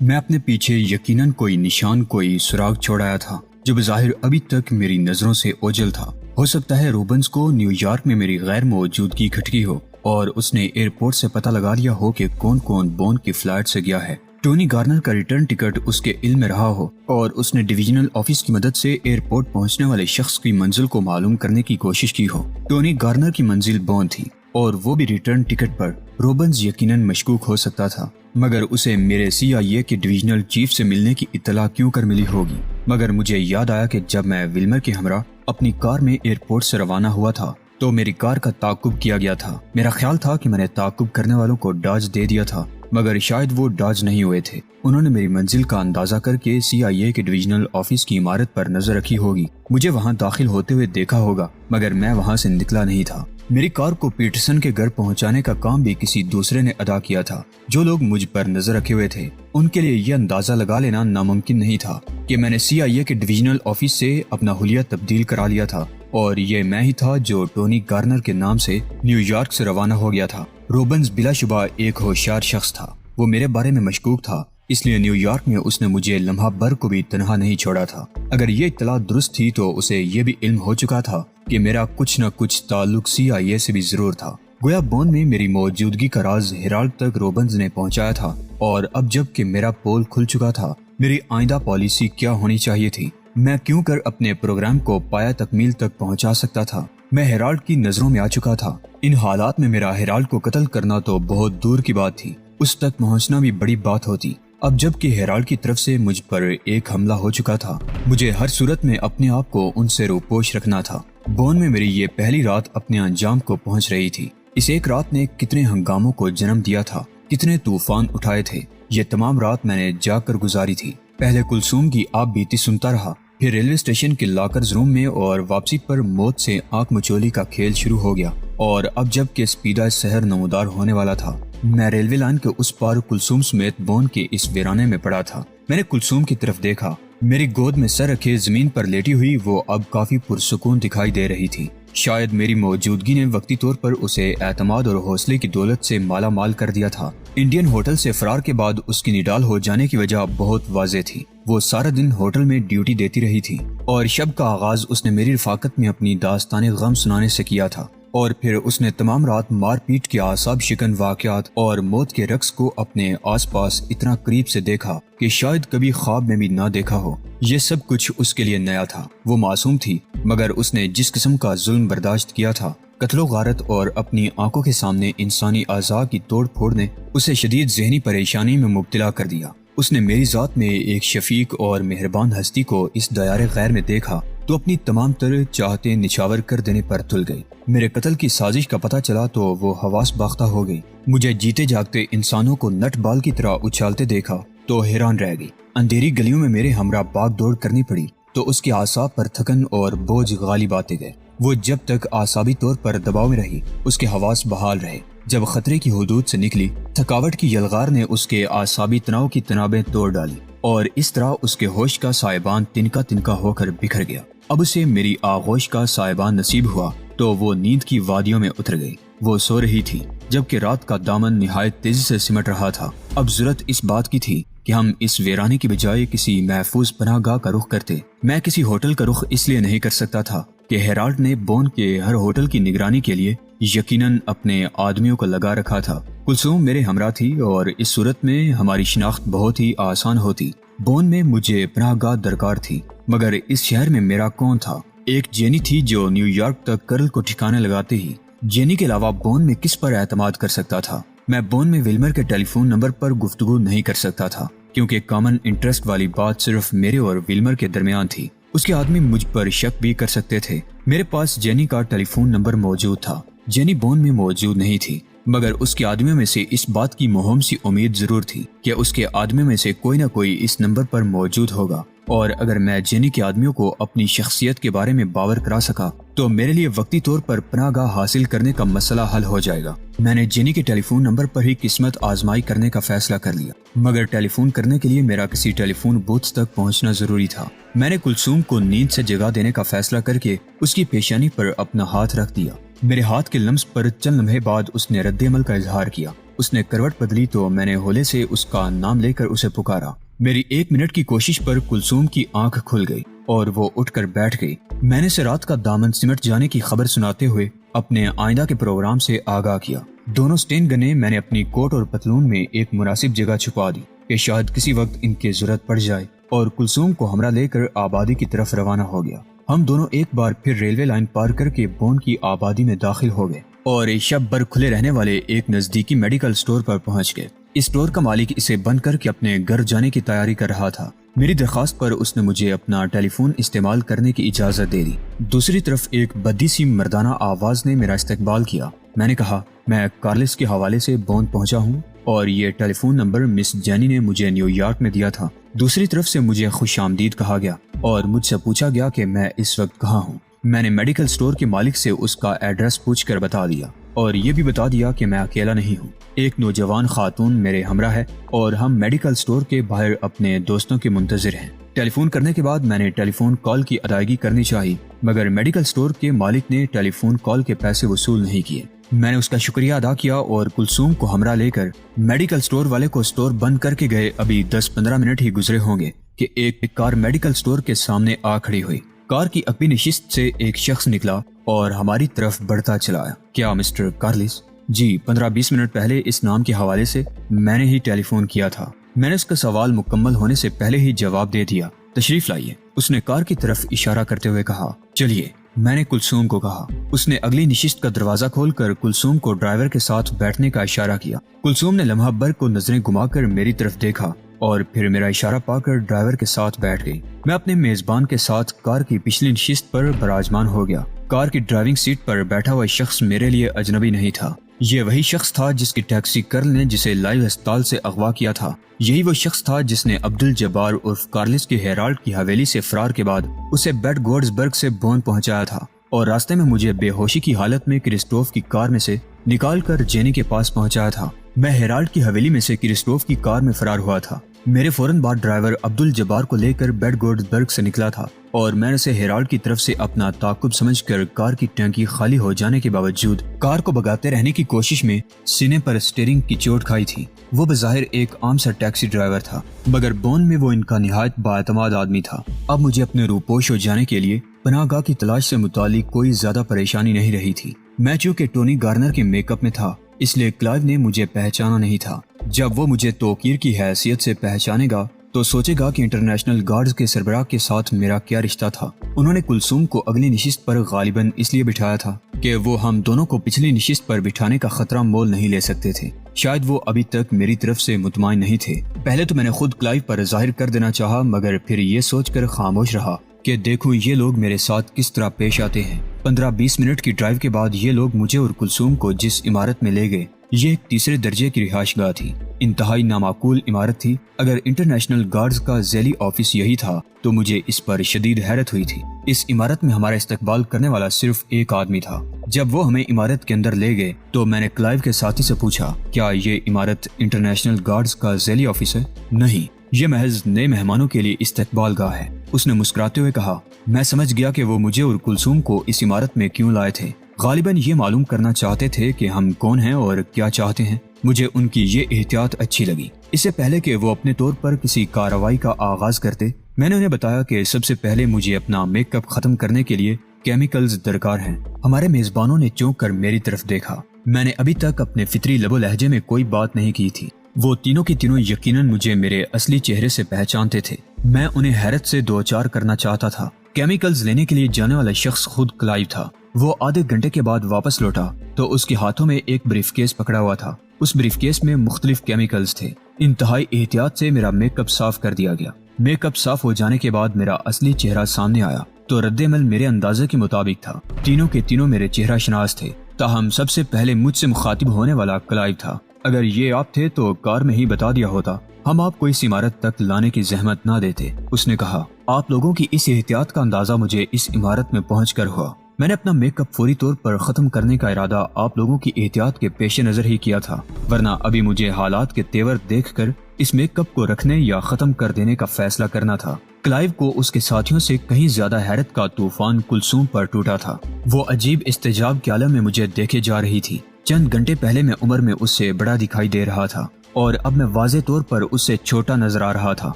میں اپنے پیچھے یقیناً کوئی نشان، کوئی سراغ چھوڑایا تھا جو بظاہر ابھی تک میری نظروں سے اوجھل تھا۔ ہو سکتا ہے روبنز کو نیو یارک میں میری غیر موجودگی کھٹکی ہو اور اس نے ایئرپورٹ سے پتہ لگا لیا ہو کہ کون کون بون کی فلائٹ سے گیا ہے۔ ٹونی گارنر کا ریٹرن ٹکٹ اس کے علم میں رہا ہو اور اس نے ڈویژنل آفس کی مدد سے ایئرپورٹ پہنچنے والے شخص کی منزل کو معلوم کرنے کی کوشش کی ہو۔ ٹونی گارنر کی منزل بون تھی اور وہ بھی ریٹرن ٹکٹ پر۔ روبنز یقیناً مشکوک ہو سکتا تھا، مگر اسے میرے CIA کے ڈویژنل چیف سے ملنے کی اطلاع کیوں کر ملی ہوگی؟ مگر مجھے یاد آیا کہ جب میں ولمر کے ہمراہ اپنی کار میں ایئرپورٹ سے روانہ ہوا تھا تو میری کار کا تعاقب کیا گیا تھا۔ میرا خیال تھا کہ میں نے تعاقب کرنے والوں کو ڈاج دے دیا تھا، مگر شاید وہ ڈاج نہیں ہوئے تھے۔ انہوں نے میری منزل کا اندازہ کر کے CIA کے ڈویژنل آفس کی عمارت پر نظر رکھی ہوگی، مجھے وہاں داخل ہوتے ہوئے دیکھا ہوگا، مگر میں وہاں سے نکلا نہیں تھا۔ میری کار کو پیٹرسن کے گھر پہنچانے کا کام بھی کسی دوسرے نے ادا کیا تھا۔ جو لوگ مجھ پر نظر رکھے ہوئے تھے ان کے لیے یہ اندازہ لگا لینا ناممکن نہیں تھا کہ میں نے CIA کے ڈویژنل آفس سے اپنا حلیہ تبدیل کرا لیا تھا، اور یہ میں ہی تھا جو ٹونی گارنر کے نام سے نیو یارک سے روانہ ہو گیا تھا۔ روبنز بلا شبہ ایک ہوشیار شخص تھا، وہ میرے بارے میں مشکوک تھا، اس لیے نیو یارک میں اس نے مجھے لمحہ بھر کو بھی تنہا نہیں چھوڑا تھا۔ اگر یہ اطلاع درست تھی تو اسے یہ بھی علم ہو چکا تھا کہ میرا کچھ نہ کچھ تعلق CIA سے بھی ضرور تھا۔ گویا بون میں میری موجودگی کا راز ہیرالڈ تک روبنز نے پہنچایا تھا، اور اب جب کہ میرا پول کھل چکا تھا، میری آئندہ پالیسی کیا ہونی چاہیے تھی؟ میں کیوں کر اپنے پروگرام کو پایہ تکمیل تک پہنچا سکتا تھا؟ میں ہیرالڈ کی نظروں میں آ چکا تھا۔ ان حالات میں میرا ہیرالڈ کو قتل کرنا تو بہت دور کی بات تھی، اس تک پہنچنا بھی بڑی بات ہوتی۔ اب جب کہ ہیرالڈ کی طرف سے مجھ پر ایک حملہ ہو چکا تھا، مجھے ہر صورت میں اپنے آپ کو ان سے روپوش رکھنا تھا۔ بون میں میری یہ پہلی رات اپنے انجام کو پہنچ رہی تھی۔ اس ایک رات نے کتنے ہنگاموں کو جنم دیا تھا، کتنے طوفان اٹھائے تھے۔ یہ تمام رات میں نے جاگ کر گزاری تھی۔ پہلے کلثوم کی آپ بیتی سنتا رہا، پھر ریلوے اسٹیشن کے لاکرز روم میں، اور واپسی پر موت سے آنکھ مچولی کا کھیل شروع ہو گیا۔ اور اب جب کہ سپیڈا سحر نمودار ہونے والا تھا، میں ریلوے لائن کے اس پار کلثوم سمیت بون کے اس ویرانے میں پڑا تھا۔ میں نے کلثوم کی طرف دیکھا، میری گود میں سر رکھے زمین پر لیٹی ہوئی وہ اب کافی پرسکون دکھائی دے رہی تھی۔ شاید میری موجودگی نے وقتی طور پر اسے اعتماد اور حوصلے کی دولت سے مالا مال کر دیا تھا۔ انڈین ہوٹل سے فرار کے بعد اس کی نڈال ہو جانے کی وجہ بہت واضح تھی۔ وہ سارا دن ہوٹل میں ڈیوٹی دیتی رہی تھی، اور شب کا آغاز اس نے میری رفاقت میں اپنی داستان غم سنانے سے کیا تھا، اور پھر اس نے تمام رات مار پیٹ کے اعصاب شکن واقعات اور موت کے رقص کو اپنے آس پاس اتنا قریب سے دیکھا کہ شاید کبھی خواب میں بھی نہ دیکھا ہو۔ یہ سب کچھ اس کے لیے نیا تھا۔ وہ معصوم تھی، مگر اس نے جس قسم کا ظلم برداشت کیا تھا، قتل و غارت اور اپنی آنکھوں کے سامنے انسانی اعضاء کی توڑ پھوڑ نے اسے شدید ذہنی پریشانی میں مبتلا کر دیا۔ اس نے میری ذات میں ایک شفیق اور مہربان ہستی کو اس دیار غیر میں دیکھا تو اپنی تمام تر چاہتے نچاور کر دینے پر تل گئی۔ میرے قتل کی سازش کا پتہ چلا تو وہ حواس باختہ ہو گئی۔ مجھے جیتے جاگتے انسانوں کو نٹ بال کی طرح اچھالتے دیکھا تو حیران رہ گئی۔ اندھیری گلیوں میں میرے ہمراہ بھاگ دوڑ کرنی پڑی تو اس کے اعصاب پر تھکن اور بوجھ غالب آتے گئے۔ وہ جب تک اعصابی طور پر دباؤ میں رہی، اس کے حواس بحال رہے۔ جب خطرے کی حدود سے نکلی، تھکاوٹ کی یلغار نے اس کے اعصابی تناؤ کی تنابیں توڑ ڈالی، اور اس طرح اس کے ہوش کا سائبان تنکا تنکا ہو کر بکھر گیا۔ اب اسے میری آغوش کا سائبان نصیب ہوا تو وہ نیند کی وادیوں میں اتر گئی۔ وہ سو رہی تھی جبکہ رات کا دامن نہایت تیزی سے سمٹ رہا تھا۔ اب ضرورت اس بات کی تھی کہ ہم اس ویرانے کی بجائے کسی محفوظ پناہ گاہ کا رخ کرتے۔ میں کسی ہوٹل کا رخ اس لیے نہیں کر سکتا تھا کہ ہیرالڈ نے بون کے ہر ہوٹل کی نگرانی کے لیے یقیناً اپنے آدمیوں کو لگا رکھا تھا۔ کلثوم میرے ہمراہ تھی، اور اس صورت میں ہماری شناخت بہت ہی آسان ہوتی۔ بون میں مجھے پناہ گاہ درکار تھی، مگر اس شہر میں میرا کون تھا؟ ایک جینی تھی جو نیو یارک تک کرل کو ٹھکانے لگاتے ہی۔ جینی کے علاوہ بون میں کس پر اعتماد کر سکتا تھا؟ میں بون میں ولمر کے ٹیلی فون نمبر پر گفتگو نہیں کر سکتا تھا، کیونکہ کامن انٹرسٹ والی بات صرف میرے اور ولمر کے درمیان تھی۔ اس کے آدمی مجھ پر شک بھی کر سکتے تھے۔ میرے پاس جینی کا ٹیلی فون نمبر موجود تھا۔ جینی بون میں موجود نہیں تھی، مگر اس کے آدمیوں میں سے اس بات کی مہم سی امید ضرور تھی کہ اس کے آدمیوں میں سے کوئی نہ کوئی اس نمبر پر موجود ہوگا، اور اگر میں جینی کے آدمیوں کو اپنی شخصیت کے بارے میں باور کرا سکا تو میرے لیے وقتی طور پر پناہ گاہ حاصل کرنے کا مسئلہ حل ہو جائے گا۔ میں نے جینی کے ٹیلی فون نمبر پر ہی قسمت آزمائی کرنے کا فیصلہ کر لیا، مگر ٹیلی فون کرنے کے لیے میرا کسی ٹیلی فون بوتھ تک پہنچنا ضروری تھا۔ میں نے کلثوم کو نیند سے جگا دینے کا فیصلہ کر کے اس کی پیشانی پر اپنا ہاتھ رکھ دیا۔ میرے ہاتھ کے لمس پر چند لمحے بعد اس نے رد عمل کا اظہار کیا۔ اس نے کروٹ بدلی تو میں نے ہولے سے اس کا نام لے کر اسے پکارا۔ میری 1 منٹ کی کوشش پر کلثوم کی آنکھ کھل گئی اور وہ اٹھ کر بیٹھ گئی۔ میں نے اسے رات کا دامن سمٹ جانے کی خبر سناتے ہوئے اپنے آئندہ کے پروگرام سے آگاہ کیا۔ دونوں سٹین گنیں میں نے اپنی کوٹ اور پتلون میں ایک مناسب جگہ چھپا دی کہ شاید کسی وقت ان کی ضرورت پڑ جائے، اور کلثوم کو ہمراہ لے کر آبادی کی طرف روانہ ہو گیا۔ ہم دونوں ایک بار پھر ریلوے لائن پار کر کے بون کی آبادی میں داخل ہو گئے اور شب بھر کھلے رہنے والے ایک نزدیکی میڈیکل سٹور پر پہنچ گئے۔ اس سٹور کا مالک اسے بند کر کے اپنے گھر جانے کی تیاری کر رہا تھا۔ میری درخواست پر اس نے مجھے اپنا ٹیلی فون استعمال کرنے کی اجازت دے دی۔ دوسری طرف ایک بدی سی مردانہ آواز نے میرا استقبال کیا۔ میں نے کہا، میں کارلس کے حوالے سے بون پہنچا ہوں اور یہ ٹیلی فون نمبر مس جینی نے مجھے نیو یارک میں دیا تھا۔ دوسری طرف سے مجھے خوش آمدید کہا گیا اور مجھ سے پوچھا گیا کہ میں اس وقت کہاں ہوں۔ میں نے میڈیکل سٹور کے مالک سے اس کا ایڈریس پوچھ کر بتا دیا اور یہ بھی بتا دیا کہ میں اکیلا نہیں ہوں، ایک نوجوان خاتون میرے ہمراہ ہے اور ہم میڈیکل سٹور کے باہر اپنے دوستوں کے منتظر ہیں۔ ٹیلی فون کرنے کے بعد میں نے ٹیلی فون کال کی ادائیگی کرنی چاہی، مگر میڈیکل سٹور کے مالک نے ٹیلی فون کال کے پیسے وصول نہیں کیے۔ میں نے اس کا شکریہ ادا کیا اور کلثوم کو ہمراہ لے کر میڈیکل سٹور والے کو سٹور بند کر کے گئے۔ ابھی 10-15 منٹ ہی گزرے ہوں گے کہ ایک کار میڈیکل سٹور کے سامنے آ کھڑی ہوئی۔ کار کی عقبی نشست سے ایک شخص نکلا اور ہماری طرف بڑھتا چلا آیا۔ کیا مسٹر کارلس؟ جی، 15-20 منٹ پہلے اس نام کے حوالے سے میں نے ہی ٹیلی فون کیا تھا۔ میں نے اس کا سوال مکمل ہونے سے پہلے ہی جواب دے دیا۔ تشریف لائیے، اس نے کار کی طرف اشارہ کرتے ہوئے کہا۔ چلیے، میں نے کلثوم کو کہا۔ اس نے اگلی نشست کا دروازہ کھول کر کلثوم کو ڈرائیور کے ساتھ بیٹھنے کا اشارہ کیا۔ کلثوم نے لمحہ بھر کو نظریں گھما کر میری طرف دیکھا اور پھر میرا اشارہ پا کر ڈرائیور کے ساتھ بیٹھ گئی۔ میں اپنے میزبان کے ساتھ کار کی پچھلی نشست پر براجمان ہو گیا۔ کار کی ڈرائیونگ سیٹ پر بیٹھا ہوا شخص میرے لیے اجنبی نہیں تھا۔ یہ وہی شخص تھا جس کی ٹیکسی کرل نے جسے لائیو ہسپتال سے اغوا کیا تھا۔ یہی وہ شخص تھا جس نے عبدالجبار عرف کارلس کی ہیرالڈ کی حویلی سے فرار کے بعد اسے بیڈ گورڈزبرگ سے بون پہنچایا تھا اور راستے میں مجھے بے ہوشی کی حالت میں کرسٹوف کی کار میں سے نکال کر جینی کے پاس پہنچایا تھا۔ میں ہیرالڈ کی حویلی میں سے کرسٹوف کی کار میں فرار ہوا تھا۔ میرے فوراً بعد ڈرائیور عبدالجبار کو لے کر بیڈ گورڈزبرگ سے نکلا تھا اور میں نے اسے ہیرالڈ کی طرف سے اپنا تعاقب سمجھ کر کار کی ٹینکی خالی ہو جانے کے باوجود کار کو بھگاتے رہنے کی کوشش میں سینے پر اسٹیئرنگ کی چوٹ کھائی تھی۔ وہ بظاہر ایک عام سا ٹیکسی ڈرائیور تھا، مگر بون میں وہ ان کا نہایت بااعتماد آدمی تھا۔ اب مجھے اپنے روپوش ہو جانے کے لیے پناہ گاہ کی تلاش سے متعلق کوئی زیادہ پریشانی نہیں رہی تھی۔ میں چونکہ ٹونی گارنر کے میک اپ میں تھا، اس لیے کلائیو نے مجھے پہچانا نہیں تھا۔ جب وہ مجھے توقیر کی حیثیت سے پہچانے گا تو سوچے گا کہ انٹرنیشنل گارڈز کے سربراہ کے ساتھ میرا کیا رشتہ تھا۔ انہوں نے کلثوم کو اگلی نشست پر غالباً اس لیے بٹھایا تھا کہ وہ ہم دونوں کو پچھلی نشست پر بٹھانے کا خطرہ مول نہیں لے سکتے تھے۔ شاید وہ ابھی تک میری طرف سے مطمئن نہیں تھے۔ پہلے تو میں نے خود کلائیو پر ظاہر کر دینا چاہا، مگر پھر یہ سوچ کر خاموش رہا کہ دیکھو یہ لوگ میرے ساتھ کس طرح پیش آتے ہیں۔ 15-20 منٹ کی ڈرائیو کے بعد یہ لوگ مجھے اور کلثوم کو جس عمارت میں لے گئے، یہ ایک تیسرے درجے کی رہائش گاہ تھی۔ انتہائی نامعقول عمارت تھی۔ اگر انٹرنیشنل گارڈز کا ذیلی آفس یہی تھا تو مجھے اس پر شدید حیرت ہوئی تھی۔ اس عمارت میں ہمارا استقبال کرنے والا صرف ایک آدمی تھا۔ جب وہ ہمیں عمارت کے اندر لے گئے تو میں نے کلائیو کے ساتھی سے پوچھا، کیا یہ عمارت انٹرنیشنل گارڈز کا ذیلی آفس ہے؟ نہیں، یہ محض نئے مہمانوں کے لیے استقبال گاہ ہے، اس نے مسکراتے ہوئے کہا۔ میں سمجھ گیا کہ وہ مجھے اور کلثوم کو اس عمارت میں کیوں لائے تھے۔ غالباً یہ معلوم کرنا چاہتے تھے کہ ہم کون ہیں اور کیا چاہتے ہیں۔ مجھے ان کی یہ احتیاط اچھی لگی۔ اس سے پہلے کہ وہ اپنے طور پر کسی کارروائی کا آغاز کرتے، میں نے انہیں بتایا کہ سب سے پہلے مجھے اپنا میک اپ ختم کرنے کے لیے کیمیکلز درکار ہیں۔ ہمارے میزبانوں نے چونک کر میری طرف دیکھا۔ میں نے ابھی تک اپنے فطری لب و لہجے میں کوئی بات نہیں کی تھی۔ وہ تینوں کی تینوں یقیناً مجھے میرے اصلی چہرے سے پہچانتے تھے۔ میں انہیں حیرت سے دوچار کرنا چاہتا تھا۔ کیمیکلز لینے کے لیے جانے والا شخص خود کلائیو تھا۔ وہ آدھے گھنٹے کے بعد واپس لوٹا تو اس کے ہاتھوں میں ایک بریف کیس پکڑا ہوا تھا۔ اس بریف کیس میں مختلف کیمیکلز تھے۔ انتہائی احتیاط سے میرا میک اپ صاف کر دیا گیا۔ میک اپ صاف ہو جانے کے بعد میرا اصلی چہرہ سامنے آیا تو رد عمل میرے اندازے کے مطابق تھا۔ تینوں کے تینوں میرے چہرہ شناس تھے، تاہم سب سے پہلے مجھ سے مخاطب ہونے والا کلائیو تھا۔ اگر یہ آپ تھے تو کار میں ہی بتا دیا ہوتا، ہم آپ کو اس عمارت تک لانے کی زحمت نہ دیتے۔ اس نے کہا، آپ لوگوں کی اس احتیاط کا اندازہ مجھے اس عمارت میں پہنچ کر ہوا۔ میں نے اپنا میک اپ فوری طور پر ختم کرنے کا ارادہ آپ لوگوں کی احتیاط کے پیش نظر ہی کیا تھا، ورنہ ابھی مجھے حالات کے تیور دیکھ کر اس میک اپ کو رکھنے یا ختم کر دینے کا فیصلہ کرنا تھا۔ کلائیو کو اس کے ساتھیوں سے کہیں زیادہ حیرت کا طوفان کلثوم پر ٹوٹا تھا۔ وہ عجیب استجاب کے عالم میں مجھے دیکھے جا رہی تھی۔ چند گھنٹے پہلے میں عمر میں اس سے بڑا دکھائی دے رہا تھا اور اب میں واضح طور پر اس سے چھوٹا نظر آ رہا تھا۔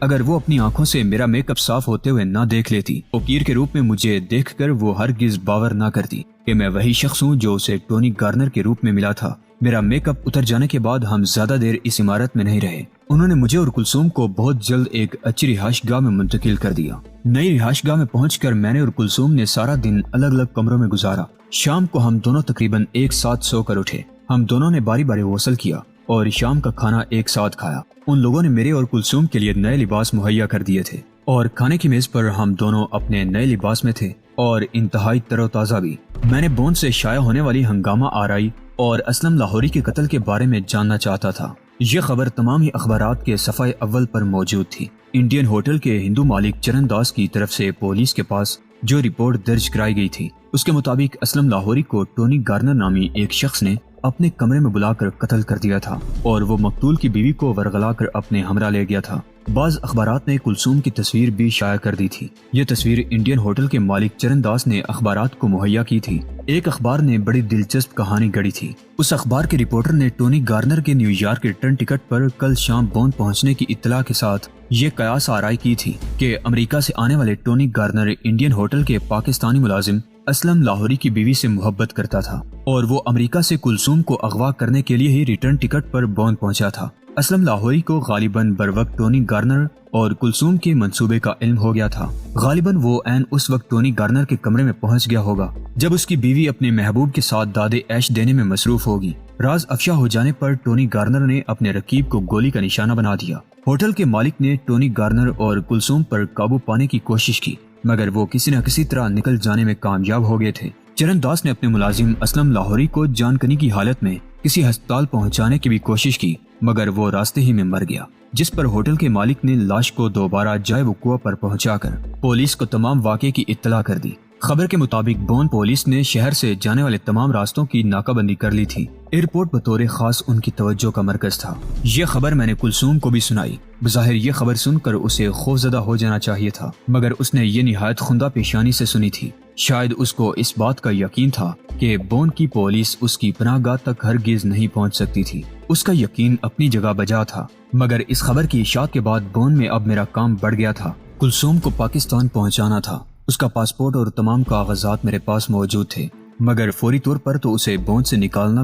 اگر وہ اپنی آنکھوں سے میرا میک اپ صاف ہوتے ہوئے نہ دیکھ لیتی، فقیر کے روپ میں مجھے دیکھ کر وہ ہرگز باور نہ کرتی کہ میں وہی شخص ہوں جو اسے ٹونی گارنر کے روپ میں ملا تھا۔ میرا میک اپ اتر جانے کے بعد ہم زیادہ دیر اس عمارت میں نہیں رہے۔ انہوں نے مجھے اور کلثوم کو بہت جلد ایک اچھی رہائش گاہ میں منتقل کر دیا۔ نئی رہائش گاہ میں پہنچ کر میں نے اور کلثوم نے سارا دن الگ الگ کمروں میں گزارا۔ شام کو ہم دونوں تقریباً ایک ساتھ سو کر اٹھے۔ ہم دونوں نے باری باری غسل کیا اور شام کا کھانا ایک ساتھ کھایا۔ ان لوگوں نے میرے اور کلثوم کے لیے نئے لباس مہیا کر دیے تھے اور کھانے کی میز پر ہم دونوں اپنے نئے لباس میں تھے اور انتہائی تر و تازہ بھی۔ میں نے بون سے شائع ہونے والی ہنگامہ آرائی اور اسلم لاہوری کے قتل کے بارے میں جاننا چاہتا تھا۔ یہ خبر تمام ہی اخبارات کے صفحہ اول پر موجود تھی۔ انڈین ہوٹل کے ہندو مالک چرن داس کی طرف سے پولیس کے پاس جو رپورٹ درج کرائی گئی تھی، اس کے مطابق اسلم لاہوری کو ٹونی گارنر نامی ایک شخص نے اپنے کمرے میں بلا کر قتل کر دیا تھا اور وہ مقتول کی بیوی کو ورغلا کر اپنے ہمراہ لے گیا تھا۔ بعض اخبارات نے کلثوم کی تصویر بھی شائع کر دی تھی۔ یہ تصویر انڈین ہوٹل کے مالک چرن داس نے اخبارات کو مہیا کی تھی۔ ایک اخبار نے بڑی دلچسپ کہانی گڑھی تھی۔ اس اخبار کے رپورٹر نے ٹونی گارنر کے نیو یارک ریٹرن ٹکٹ پر کل شام بون پہنچنے کی اطلاع کے ساتھ یہ قیاس آرائی کی تھی کہ امریکہ سے آنے والے ٹونی گارنر انڈین ہوٹل کے پاکستانی ملازم اسلم لاہوری کی بیوی سے محبت کرتا تھا اور وہ امریکہ سے کلثوم کو اغوا کرنے کے لیے ہی ریٹرن ٹکٹ پر بون پہنچا تھا۔ اسلم لاہوری کو غالباً بروقت ٹونی گارنر اور کلثوم کے منصوبے کا علم ہو گیا تھا۔ غالباً وہ عین اس وقت ٹونی گارنر کے کمرے میں پہنچ گیا ہوگا جب اس کی بیوی اپنے محبوب کے ساتھ دادے عیش دینے میں مصروف ہوگی۔ راز افشا ہو جانے پر ٹونی گارنر نے اپنے رقیب کو گولی کا نشانہ بنا دیا۔ ہوٹل کے مالک نے ٹونی گارنر اور کلثوم پر قابو پانے کی کوشش کی مگر وہ کسی نہ کسی طرح نکل جانے میں کامیاب ہو گئے تھے۔ چرن داس نے اپنے ملازم اسلم لاہوری کو جان کنی کی حالت میں کسی ہسپتال پہنچانے کی بھی کوشش کی مگر وہ راستے ہی میں مر گیا، جس پر ہوٹل کے مالک نے لاش کو دوبارہ جائے وقوع پر پہنچا کر پولیس کو تمام واقعے کی اطلاع کر دی۔ خبر کے مطابق بون پولیس نے شہر سے جانے والے تمام راستوں کی ناکہ بندی کر لی تھی۔ ایئرپورٹ بطور خاص ان کی توجہ کا مرکز تھا۔ یہ خبر میں نے کلثوم کو بھی سنائی۔ بظاہر یہ خبر سن کر اسے خوفزدہ ہو جانا چاہیے تھا مگر اس نے یہ نہایت خندہ پیشانی سے سنی تھی۔ شاید اس کو اس بات کا یقین تھا کہ بون کی پولیس اس کی پناہ گاہ تک ہرگز نہیں پہنچ سکتی تھی۔ اس کا یقین اپنی جگہ بجا تھا مگر اس خبر کی اشاعت کے بعد بون میں اب میرا کام بڑھ گیا تھا۔ کلثوم کو پاکستان پہنچانا تھا۔ اس کا پاسپورٹ اور تمام کاغذات میرے پاس موجود تھے مگر فوری طور پر اسے بون سے نکالنا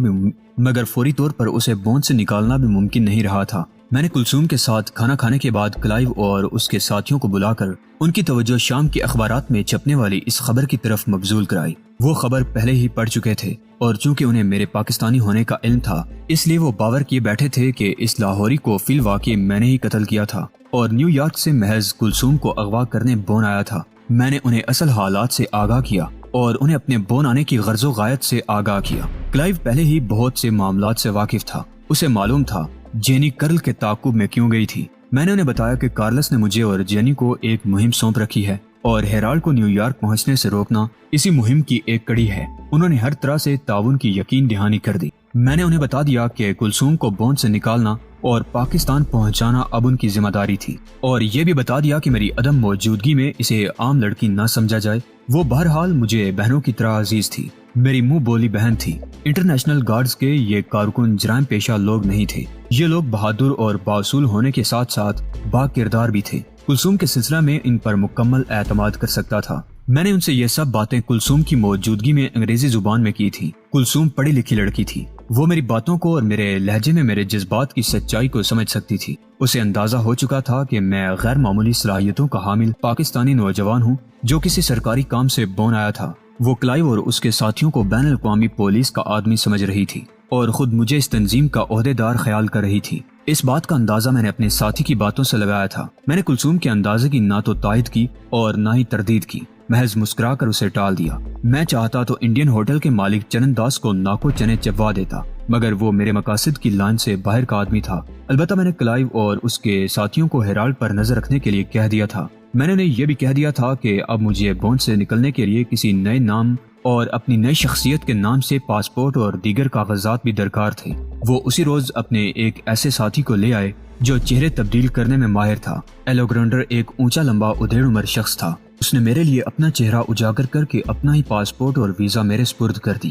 بھی ممکن نہیں رہا تھا۔ میں نے کلثوم کے ساتھ کھانا کھانے کے بعد کلائیو اور اس کے ساتھیوں کو بلا کر ان کی توجہ شام کے اخبارات میں چھپنے والی اس خبر کی طرف مبذول کرائی۔ وہ خبر پہلے ہی پڑھ چکے تھے اور چونکہ انہیں میرے پاکستانی ہونے کا علم تھا اس لیے وہ باور کیے بیٹھے تھے کہ اس لاہوری کو فی الواقع میں نے ہی قتل کیا تھا اور نیو یارک سے محض کلثوم کو اغوا کرنے بون آیا تھا۔ میں نے انہیں اصل حالات سے آگاہ کیا اور انہیں اپنے بون آنے کی غرض و غایت سے آگاہ کیا۔ کلائیو پہلے ہی بہت سے معاملات سے واقف تھا۔ اسے معلوم تھا جینی کرل کے تعاقب میں کیوں گئی تھی۔ میں نے انہیں بتایا کہ کارلس نے مجھے اور جینی کو ایک مہم سونپ رکھی ہے اور ہیرالڈ کو نیو یارک پہنچنے سے روکنا اسی مہم کی ایک کڑی ہے۔ انہوں نے ہر طرح سے تعاون کی یقین دہانی کر دی۔ میں نے انہیں بتا دیا کہ کلثوم کو بون سے نکالنا اور پاکستان پہنچانا اب ان کی ذمہ داری تھی اور یہ بھی بتا دیا کہ میری عدم موجودگی میں اسے عام لڑکی نہ سمجھا جائے۔ وہ بہرحال مجھے بہنوں کی طرح عزیز تھی، میری منہ بولی بہن تھی۔ انٹرنیشنل گارڈز کے یہ کارکن جرائم پیشہ لوگ نہیں تھے، یہ لوگ بہادر اور باصول ہونے کے ساتھ ساتھ با کردار بھی تھے۔ کلثوم کے سلسلہ میں ان پر مکمل اعتماد کر سکتا تھا۔ میں نے ان سے یہ سب باتیں کلثوم کی موجودگی میں انگریزی زبان میں کی تھی۔ کلثوم پڑھی لکھی لڑکی تھی، وہ میری باتوں کو اور میرے لہجے میں میرے جذبات کی سچائی کو سمجھ سکتی تھی۔ اسے اندازہ ہو چکا تھا کہ میں غیر معمولی صلاحیتوں کا حامل پاکستانی نوجوان ہوں جو کسی سرکاری کام سے بون آیا تھا۔ وہ کلائیو اور اس کے ساتھیوں کو بین الاقوامی پولیس کا آدمی سمجھ رہی تھی اور خود مجھے اس تنظیم کا عہدیدار خیال کر رہی تھی۔ اس بات کا اندازہ میں نے اپنے ساتھی کی باتوں سے لگایا تھا۔ میں نے کلثوم کے اندازے کی نہ تو تائید کی اور نہ ہی تردید کی، محض مسکرا کر اسے ٹال دیا۔ میں چاہتا تو انڈین ہوٹل کے مالک چرن داس کو ناکو چنے چبوا دیتا مگر وہ میرے مقاصد کی لائن سے باہر کا آدمی تھا۔ البتہ میں نے کلائیو اور اس کے ساتھیوں کو ہیرالڈ پر نظر رکھنے کے لیے کہہ دیا تھا۔ میں نے انہیں یہ بھی کہہ دیا تھا کہ اب مجھے بون سے نکلنے کے لیے کسی نئے نام اور اپنی نئی شخصیت کے نام سے پاسپورٹ اور دیگر کاغذات بھی درکار تھے۔ وہ اسی روز اپنے ایک ایسے ساتھی کو لے آئے جو چہرے تبدیل کرنے میں ماہر تھا۔ ایلیگزینڈر ایک اونچا لمبا ادھیڑ عمر شخص تھا۔ اس نے میرے لیے اپنا چہرہ اجاگر کر کے اپنا ہی پاسپورٹ اور ویزا میرے سپرد کر دی۔